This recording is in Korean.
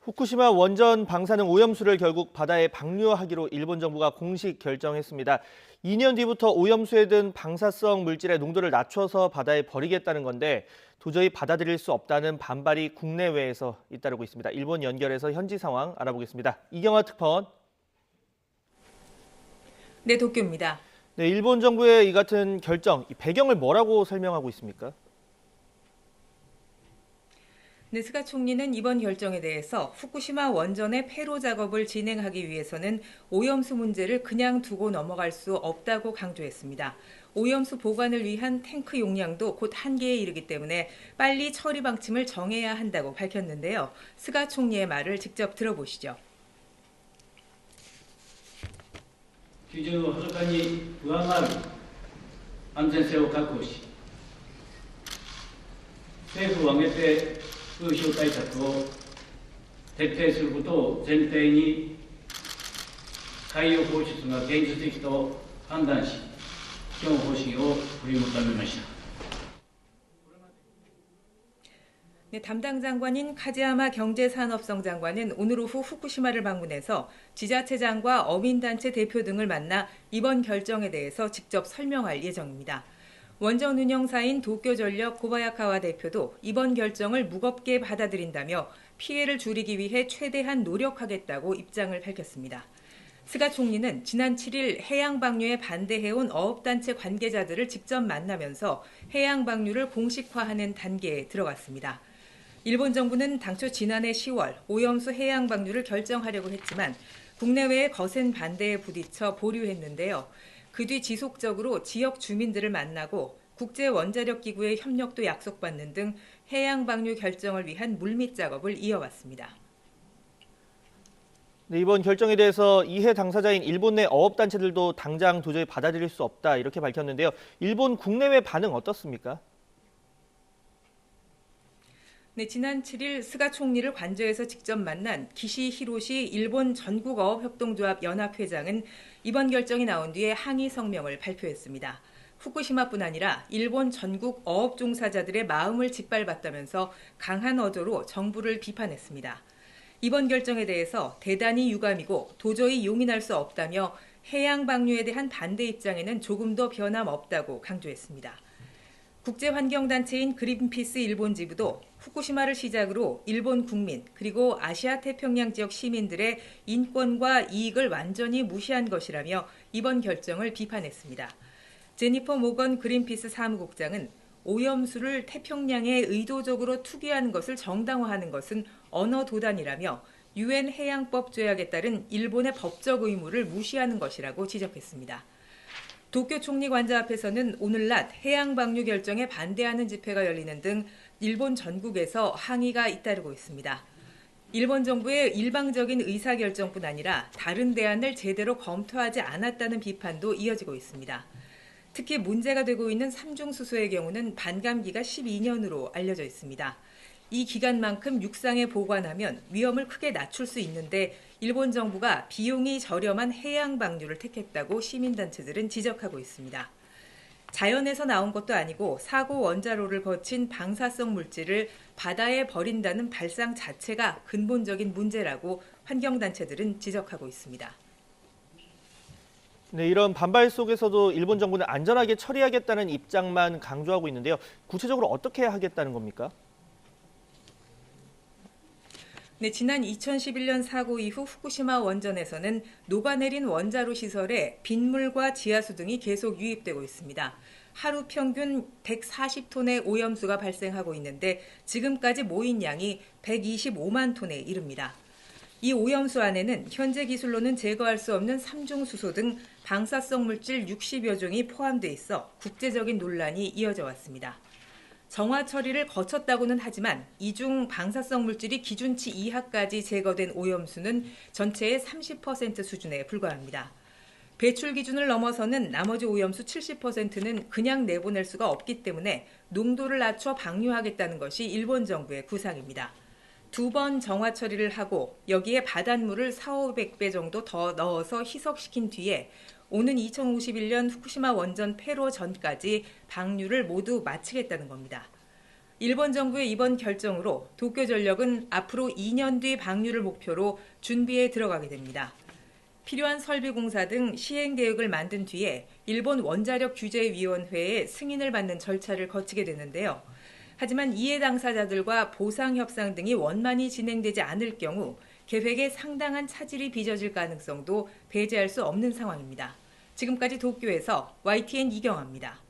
후쿠시마 원전 방사능 오염수를 결국 바다에 방류하기로 일본 정부가 공식 결정했습니다. 2년 뒤부터 오염수에 든 방사성 물질의 농도를 낮춰서 바다에 버리겠다는 건데 도저히 받아들일 수 없다는 반발이 국내외에서 잇따르고 있습니다. 일본 연결해서 현지 상황 알아보겠습니다. 이경화 특파원. 네, 도쿄입니다. 네, 일본 정부의 이 같은 결정, 이 배경을 뭐라고 설명하고 있습니까? 네, 스가 총리는 이번 결정에 대해서 후쿠시마 원전의 폐로 작업을 진행하기 위해서는 오염수 문제를 그냥 두고 넘어갈 수 없다고 강조했습니다. 오염수 보관을 위한 탱크 용량도 곧 한계에 이르기 때문에 빨리 처리 방침을 정해야 한다고 밝혔는데요. 스가 총리의 말을 직접 들어보시죠. 基準をはるかに上回る安全性を確保し、政府を挙げて風評対策を徹底することを前提に、海洋放出が現実的と判断し、基本方針を取りまとめました。 네, 담당 장관인 카즈야마 경제산업성 장관은 오늘 오후 후쿠시마를 방문해서 지자체장과 어민단체 대표 등을 만나 이번 결정에 대해서 직접 설명할 예정입니다. 원전 운영사인 도쿄전력 고바야카와 대표도 이번 결정을 무겁게 받아들인다며 피해를 줄이기 위해 최대한 노력하겠다고 입장을 밝혔습니다. 스가 총리는 지난 7일 해양 방류에 반대해온 어업단체 관계자들을 직접 만나면서 해양 방류를 공식화하는 단계에 들어갔습니다. 일본 정부는 당초 지난해 10월 오염수 해양 방류를 결정하려고 했지만 국내외의 거센 반대에 부딪혀 보류했는데요. 그 뒤 지속적으로 지역 주민들을 만나고 국제원자력기구의 협력도 약속받는 등 해양 방류 결정을 위한 물밑 작업을 이어왔습니다. 네, 이번 결정에 대해서 이해 당사자인 일본 내 어업단체들도 당장 도저히 받아들일 수 없다 이렇게 밝혔는데요. 일본 국내외 반응 어떻습니까? 네, 지난 7일 스가 총리를 관저에서 직접 만난 기시 히로시 일본 전국어업협동조합 연합회장은 이번 결정이 나온 뒤에 항의 성명을 발표했습니다. 후쿠시마뿐 아니라 일본 전국 어업 종사자들의 마음을 짓밟았다면서 강한 어조로 정부를 비판했습니다. 이번 결정에 대해서 대단히 유감이고 도저히 용인할 수 없다며 해양 방류에 대한 반대 입장에는 조금도 변함없다고 강조했습니다. 국제환경단체인 그린피스 일본 지부도 후쿠시마를 시작으로 일본 국민 그리고 아시아 태평양 지역 시민들의 인권과 이익을 완전히 무시한 것이라며 이번 결정을 비판했습니다. 제니퍼 모건 그린피스 사무국장은 오염수를 태평양에 의도적으로 투기하는 것을 정당화하는 것은 언어 도단이라며 유엔 해양법 조약에 따른 일본의 법적 의무를 무시하는 것이라고 지적했습니다. 도쿄 총리 관저 앞에서는 오늘 낮 해양 방류 결정에 반대하는 집회가 열리는 등 일본 전국에서 항의가 잇따르고 있습니다. 일본 정부의 일방적인 의사결정뿐 아니라 다른 대안을 제대로 검토하지 않았다는 비판도 이어지고 있습니다. 특히 문제가 되고 있는 삼중수소의 경우는 반감기가 12년으로 알려져 있습니다. 이 기간만큼 육상에 보관하면 위험을 크게 낮출 수 있는데 일본 정부가 비용이 저렴한 해양 방류를 택했다고 시민단체들은 지적하고 있습니다. 자연에서 나온 것도 아니고 사고 원자로를 거친 방사성 물질을 바다에 버린다는 발상 자체가 근본적인 문제라고 환경단체들은 지적하고 있습니다. 네, 이런 반발 속에서도 일본 정부는 안전하게 처리하겠다는 입장만 강조하고 있는데요. 구체적으로 어떻게 하겠다는 겁니까? 네, 지난 2011년 사고 이후 후쿠시마 원전에서는 녹아내린 원자로 시설에 빗물과 지하수 등이 계속 유입되고 있습니다. 하루 평균 140톤의 오염수가 발생하고 있는데 지금까지 모인 양이 125만 톤에 이릅니다. 이 오염수 안에는 현재 기술로는 제거할 수 없는 삼중수소 등 방사성 물질 60여 종이 포함돼 있어 국제적인 논란이 이어져 왔습니다. 정화 처리를 거쳤다고는 하지만 이 중 방사성 물질이 기준치 이하까지 제거된 오염수는 전체의 30% 수준에 불과합니다. 배출 기준을 넘어서는 나머지 오염수 70%는 그냥 내보낼 수가 없기 때문에 농도를 낮춰 방류하겠다는 것이 일본 정부의 구상입니다. 2번 정화 처리를 하고 여기에 바닷물을 4,500배 정도 더 넣어서 희석시킨 뒤에 오는 2051년 후쿠시마 원전 폐로 전까지 방류를 모두 마치겠다는 겁니다. 일본 정부의 이번 결정으로 도쿄전력은 앞으로 2년 뒤 방류를 목표로 준비에 들어가게 됩니다. 필요한 설비 공사 등 시행 계획을 만든 뒤에 일본 원자력 규제위원회의 승인을 받는 절차를 거치게 되는데요. 하지만 이해 당사자들과 보상 협상 등이 원만히 진행되지 않을 경우 계획에 상당한 차질이 빚어질 가능성도 배제할 수 없는 상황입니다. 지금까지 도쿄에서 YTN 이경아입니다.